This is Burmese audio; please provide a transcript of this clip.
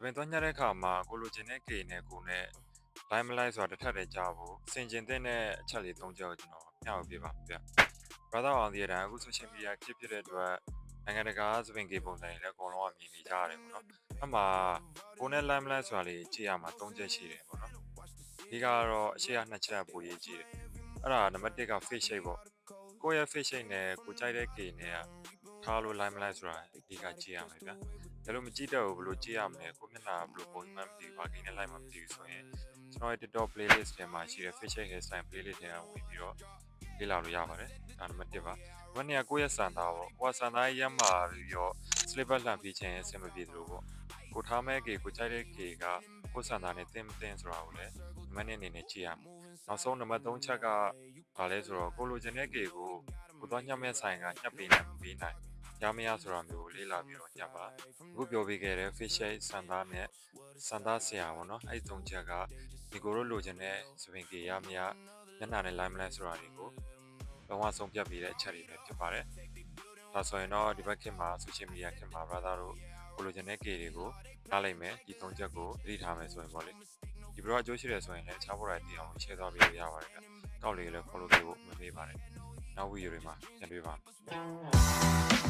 ဘယ်တော့ညတဲ့ခါမှာကိုလိုချင်တဲ့ကေနဲ့ကိုနဲ့ line မလိုက်ဆိုတာတစ်ထပ်တည်းကြားဖို့စင်ကျင်တဲ့အချက်လေး၃ချက်ကိုကျွန်တော်မျှဝေပေးပါမယ်ဗျ။ brother အောင်ဒီတိုင်းအခု social media ဖြစ်တဲ့အတွက်နိုင်ငံတကာစပင်ကေပုံစံတွေလည်းအကုန်လုံးကမြင်နေကြရတယ်ပေါ့နော်။အမှကိုနဲ့ line မလိုက်ဆိုတာလေးကြည့်ရမှာ၃ချက်ရှိတယ်ပေါ့နော်။ဒီကတော့အရှိအနှစ်ချက်ပိုရေးကြည့်တယ်။အဲ့ဒါနံပါတ်1က face shape ပေါ့။ကိုယ့်ရဲ့ face shape နဲ့ကိုကြိုက်တဲ့ကေနဲ့ထားလို့ line မလိုက်ဆိုတာဒီကကြည့်ရမယ်ဗျာ။ဒါလို့မကြည့်တော့ဘူးဘလို့ကြည့်ရမလဲကိုမျက်နှာဘလို့ပုံမှန်မသိဘူးဘာကိန်းနဲ့လိုက်မှမသိဘူးဆိုရင်ကျွန်တော်ရဲ့ TikTok playlist ထဲမှာရှိတဲ့ facial hairstyle playlist ထဲကဝင်ပြီးတော့လေ့လာလို့ရပါတယ်ဒါနံပါတ်1ပါနံပါတ်2ကကိုယ့်ရဲ့စံသားပေါ့ကိုယ်စံသားရမ်းမာပြီးတော့ slipper လှန်ပြီးခြင်းအဆင်မပြေသလိုပေါ့ကိုထားမဲ့ကေကိုကြိုက်တဲ့ကေကကိုယ်စံသားနဲ့တင်းမတင်းဆိုတာကိုလည်းနံပါတ်2အနေနဲ့ကြည့်ရမယ်နောက်ဆုံးနံပါတ်3ချက်ကဘာလဲဆိုတော့ကိုလိုချင်တဲ့ကေကိုသွားညှပ်မဲ့ဆိုင်ကညှပ်ပေးနိုင်မပေးနိုင်ရမရဆိုတာမျိုးကိုလေ့လာပြီးတော့ညှပ်ပါအခုပြောပြခဲ့တဲ့ facial စံသားနဲ့စံသားဆရာပေါ့နော်အဲ့ဒီ3ချက်ကဒီကိုတို့လိုချင်တဲ့စပင်ကေရမရညနာနဲ့ line မလိုက်ဆိုတာတွေကိုလုံးဝဆုံးဖြတ်ပြီးတဲ့အချက်တွေပဲဖြစ်ပါတယ်ဒါဆိုရင်တော့ဒီဘက်ခင်မှာ social media ခင်မှာ brother တို့ကိုလိုချင်တဲ့ကေတွေကိုနားလိုက်မယ်ဒီ3ချက်ကိုသတိထားမယ်ဆိုရင်ပေါ့လေဒီ bro အကျိုးရှိတယ်ဆိုရင်လည်းအခြားဘော်တိုင်းအောင် share သွားပေးလို့ရပါတယ်ဗျကောက်လေးလည်း follow ပေးဖို့မမေ့ပါနဲ့နောက်ဗီဒီယိုတွေမှာပြန်တွေ့ပါမယ်